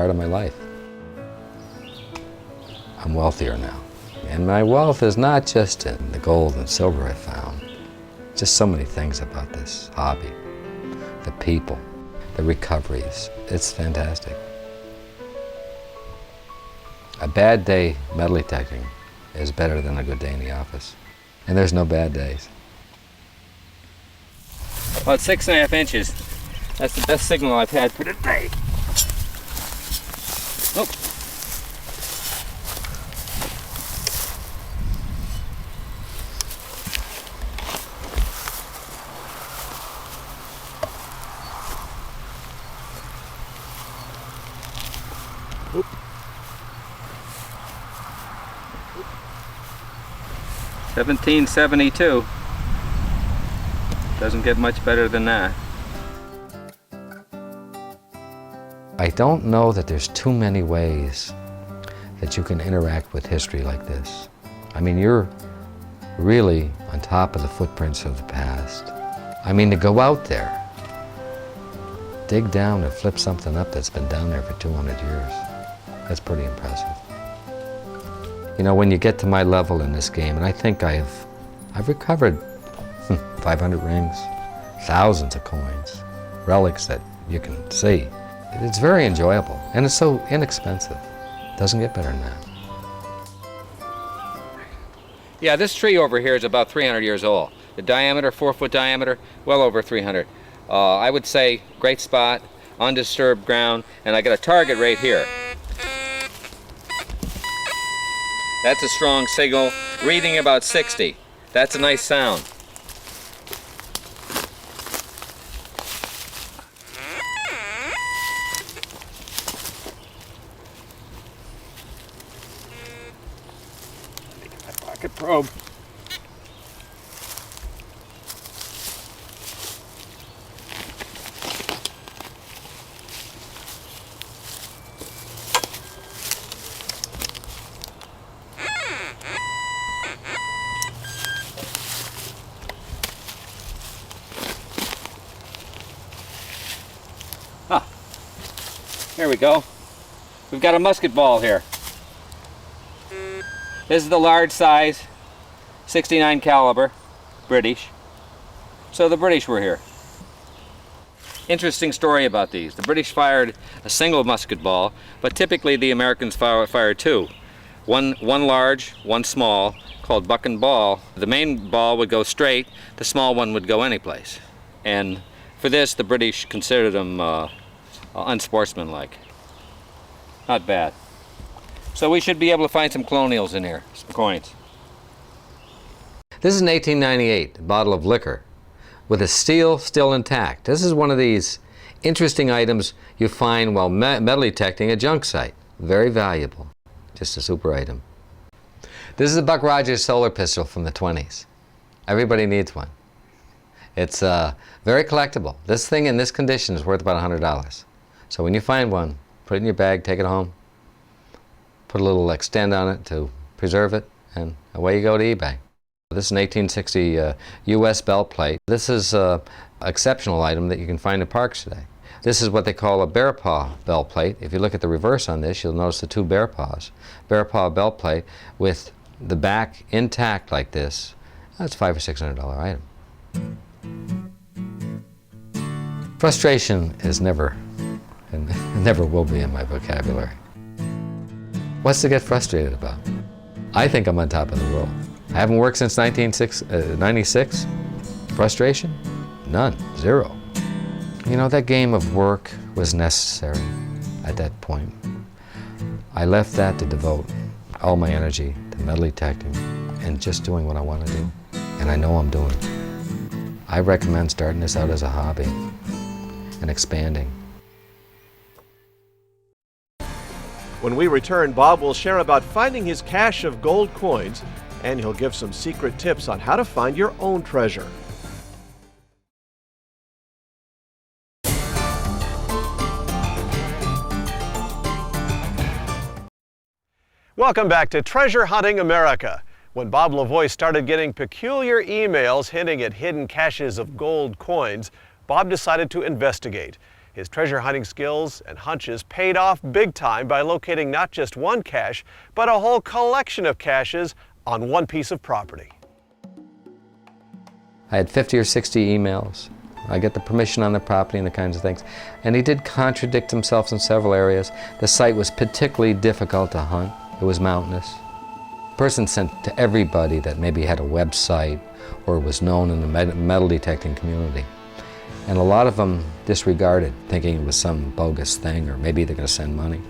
Part of my life. I'm wealthier now. And my wealth is not just in the gold and silver I found. Just so many things about this hobby. The people, the recoveries. It's fantastic. A bad day metal detecting is better than a good day in the office. And there's no bad days. About 6.5 inches. That's the best signal I've had for today. Oh. Oop. 1772. Doesn't get much better than that. I don't know that there's too many ways that you can interact with history like this. I mean, you're really on top of the footprints of the past. I mean, to go out there, dig down and flip something up that's been down there for 200 years, that's pretty impressive. You know, when you get to my level in this game, and I think I've recovered 500 rings, thousands of coins, relics that you can see. It's very enjoyable, and it's so inexpensive. Doesn't get better than that. Yeah, this tree over here is about 300 years old. The diameter, 4-foot diameter, well over 300. I would say great spot, undisturbed ground, and I got a target right here. That's a strong signal, reading about 60. That's a nice sound. Pocket probe. Ah, here we go. We've got a musket ball here. This is the large size, 69 caliber, British. So the British were here. Interesting story about these. The British fired a single musket ball, but typically the Americans fired two. One large, one small, called buck and ball. The main ball would go straight, the small one would go anyplace. And for this, the British considered them unsportsmanlike. Not bad. So we should be able to find some colonials in here, some coins. This is an 1898 bottle of liquor with a steel still intact. This is one of these interesting items you find while metal detecting a junk site. Very valuable. Just a super item. This is a Buck Rogers solar pistol from the 20s. Everybody needs one. It's very collectible. This thing in this condition is worth about $100. So when you find one, put it in your bag, take it home, put a little extend on it to preserve it, and away you go to eBay. This is an 1860 U.S. belt plate. This is an exceptional item that you can find in parks today. This is what they call a bear paw belt plate. If you look at the reverse on this, you'll notice the two bear paws. Bear paw belt plate with the back intact like this. That's $500 or $600 item. Frustration is never, and never will be in my vocabulary. What's to get frustrated about? I think I'm on top of the world. I haven't worked since 1996. Frustration? None. Zero. You know, that game of work was necessary at that point. I left that to devote all my energy to metal detecting and just doing what I want to do. And I know I'm doing it. I recommend starting this out as a hobby and expanding. When we return, Bob will share about finding his cache of gold coins, and he'll give some secret tips on how to find your own treasure. Welcome back to Treasure Hunting America. When Bob Lavoy started getting peculiar emails hinting at hidden caches of gold coins, Bob decided to investigate. His treasure hunting skills and hunches paid off big time by locating not just one cache, but a whole collection of caches on one piece of property. I had 50 or 60 emails. I get the permission on the property and the kinds of things. And he did contradict himself in several areas. The site was particularly difficult to hunt. It was mountainous. The person sent to everybody that maybe had a website or was known in the metal detecting community. And a lot of them disregarded, thinking it was some bogus thing or maybe they're going to send money.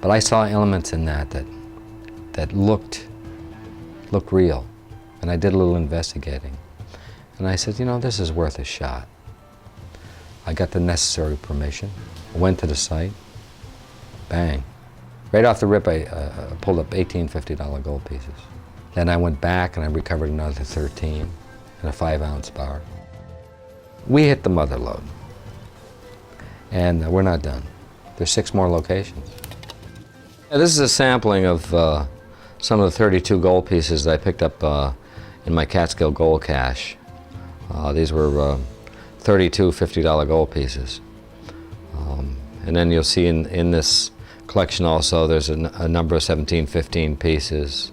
But I saw elements in that looked real. And I did a little investigating. And I said, you know, this is worth a shot. I got the necessary permission, went to the site, bang. Right off the rip, I pulled up 18 $50 gold pieces. Then I went back and I recovered another 13 in a 5-ounce bar. We hit the mother lode, and we're not done. There's 6 more locations. Now, this is a sampling of some of the 32 gold pieces that I picked up in my Catskill gold cache. These were 32 $50 gold pieces. And then you'll see in this collection also there's a number of 1715 pieces.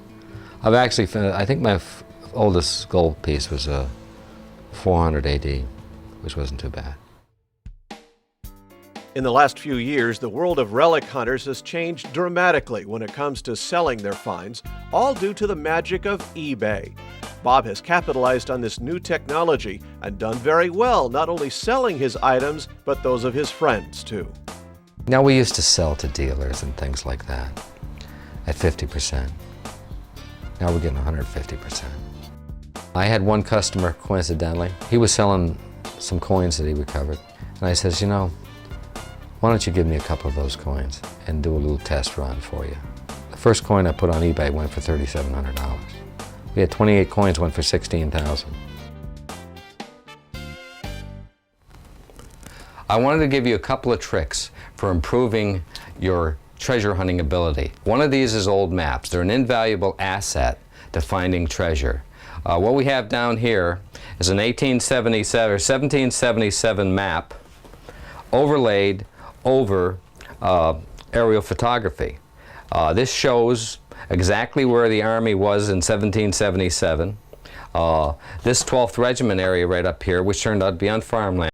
I've actually, I think my oldest gold piece was 400 AD, which wasn't too bad. In the last few years, the world of relic hunters has changed dramatically when it comes to selling their finds, all due to the magic of eBay. Bob has capitalized on this new technology and done very well, not only selling his items, but those of his friends too. Now, we used to sell to dealers and things like that at 50%. Now we're getting 150%. I had one customer, coincidentally, he was selling some coins that he recovered. And I says, you know, why don't you give me a couple of those coins and do a little test run for you. The first coin I put on eBay went for $3,700. We had 28 coins, went for $16,000. I wanted to give you a couple of tricks for improving your treasure hunting ability. One of these is old maps. They're an invaluable asset to finding treasure. What we have down here is an 1877 or 1777 map overlaid over aerial photography. This shows exactly where the Army was in 1777. This 12th Regiment area right up here, which turned out to be on farmland.